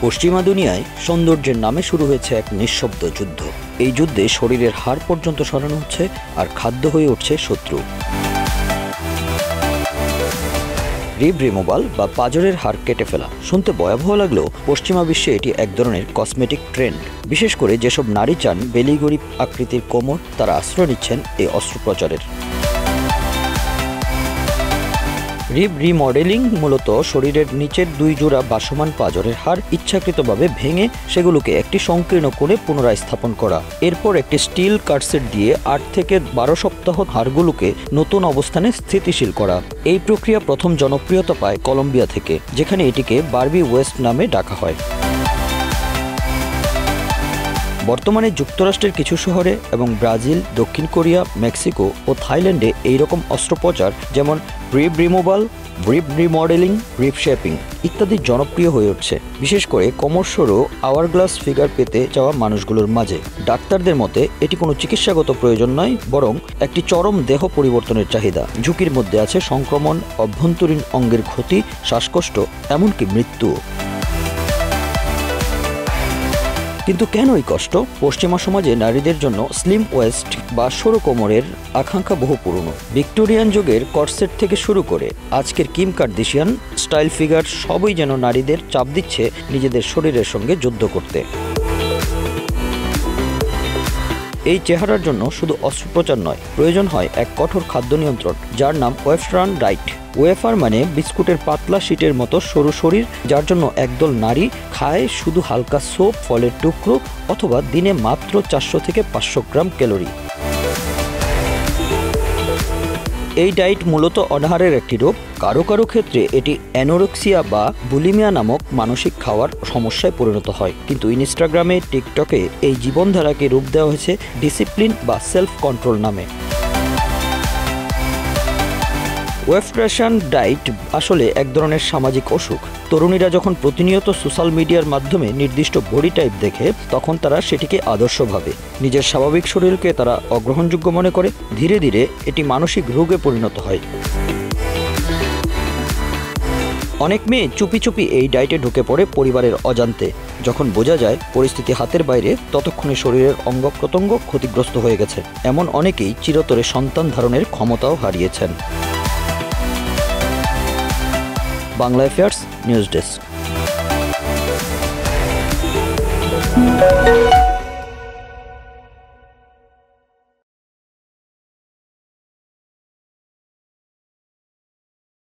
পশ্চিমা দুনিয়ায় সৌন্দর্যের নামে শুরু হয়েছে এক নিঃশব্দ যুদ্ধ। এই যুদ্ধে শরীরের হাড় পর্যন্ত সরানো হচ্ছে আর খাদ্য হয়ে উঠছে শত্রু। রিব রিমুভাল বা পাঁজরের হাড় কেটে ফেলা শুনতে ভয়াবহ লাগলেও পশ্চিমা বিশ্বে এটি এক ধরনের কসমেটিক ট্রেন্ড। বিশেষ করে যেসব নারী চান বেলিগরিব আকৃতির কোমর, তারা আশ্রয় নিচ্ছেন এই অস্ত্রোপচারের। রিব রিমডেলিং মূলত শরীরের নিচের দুই জোড়া ভাসমান পাঁজরের হাড় ইচ্ছাকৃতভাবে ভেঙে সেগুলোকে একটি সংকীর্ণ করে পুনরায় স্থাপন করা। এরপর একটি স্টিল কাটসেট দিয়ে 8 থেকে 12 সপ্তাহ হাড়গুলোকে নতুন অবস্থানে স্থিতিশীল করা। এই প্রক্রিয়া প্রথম জনপ্রিয়তা পায় কলম্বিয়া থেকে, যেখানে এটিকে বার্বি ওয়েস্ট নামে ডাকা হয়। বর্তমানে যুক্তরাষ্ট্রের কিছু শহরে এবং ব্রাজিল, দক্ষিণ কোরিয়া, মেক্সিকো ও থাইল্যান্ডে এইরকম অস্ত্রোপচার যেমন rib removal, rib remodelling, rib shaping ইত্যাদি জনপ্রিয় হয়ে উঠছে, বিশেষ করে কোমরসরো আওয়ারগ্লাস ফিগার পেতে চাওয়া মানুষগুলোর মাঝে। ডাক্তারদের মতে এটি কোনো চিকিৎসাগত প্রয়োজন নয়, বরং একটি চরম দেহ পরিবর্তনের চাহিদা। ঝুঁকির মধ্যে আছে সংক্রমণ, অভ্যন্তরীণ অঙ্গের ক্ষতি, শ্বাসকষ্ট, এমনকি মৃত্যুও। কিন্তু কেন এই কষ্ট? পশ্চিমা সমাজে নারীদের জন্য স্লিম ওয়েস্ট বা সরু কোমরের আকাঙ্ক্ষা বহু পুরনো। ভিক্টোরিয়ান যুগের কর্সেট থেকে শুরু করে আজকের কিম কার্দাশিয়ান স্টাইল ফিগার, সবই যেন নারীদের চাপ দিচ্ছে নিজেদের শরীরের সঙ্গে যুদ্ধ করতে। এই চেহারার জন্য শুধু অস্ত্রোপচার নয়, প্রয়োজন হয় এক কঠোর খাদ্য নিয়ন্ত্রণ, যার নাম ওয়েফার ডায়েট। ওয়েফার মানে বিস্কুটের পাতলা শীটের মতো সরু শরীর, যার জন্য একদল নারী খায় শুধু হালকা সোপ, ফলের টুকরো অথবা দিনে মাত্র 400 থেকে 500 গ্রাম ক্যালোরি। এই ডায়েট মূলত অনাহারের একটি রূপ। কারো কারো ক্ষেত্রে এটি অ্যানোরেক্সিয়া বা বুলিমিয়া নামক মানসিক খাওয়ার সমস্যায় পরিণত হয়। কিন্তু ইনস্টাগ্রামে, টিকটকে এই জীবনধারাকে রূপ দেওয়া হয়েছে ডিসিপ্লিন বা সেলফ কন্ট্রোল নামে। ওয়েফার ডায়েট আসলে এক ধরনের সামাজিক অসুখ। তরুণীরা যখন প্রতিনিয়ত সোশ্যাল মিডিয়ার মাধ্যমে নির্দিষ্ট বডি টাইপ দেখে, তখন তারা সেটিকে আদর্শ ভাবে। নিজের স্বাভাবিক শরীরকে তারা অগ্রহণযোগ্য মনে করে। ধীরে ধীরে এটি মানসিক রোগে পরিণত হয়। অনেক মেয়ে চুপি চুপি এই ডায়েটে ঢুকে পড়ে পরিবারের অজান্তে। যখন বোঝা যায় পরিস্থিতি হাতের বাইরে, ততক্ষণে শরীরের অঙ্গ প্রত্যঙ্গ ক্ষতিগ্রস্ত হয়ে গেছে। এমন অনেকেই চিরতরে সন্তান ধারণের ক্ষমতাও হারিয়েছেন। Bangla affairs news desk.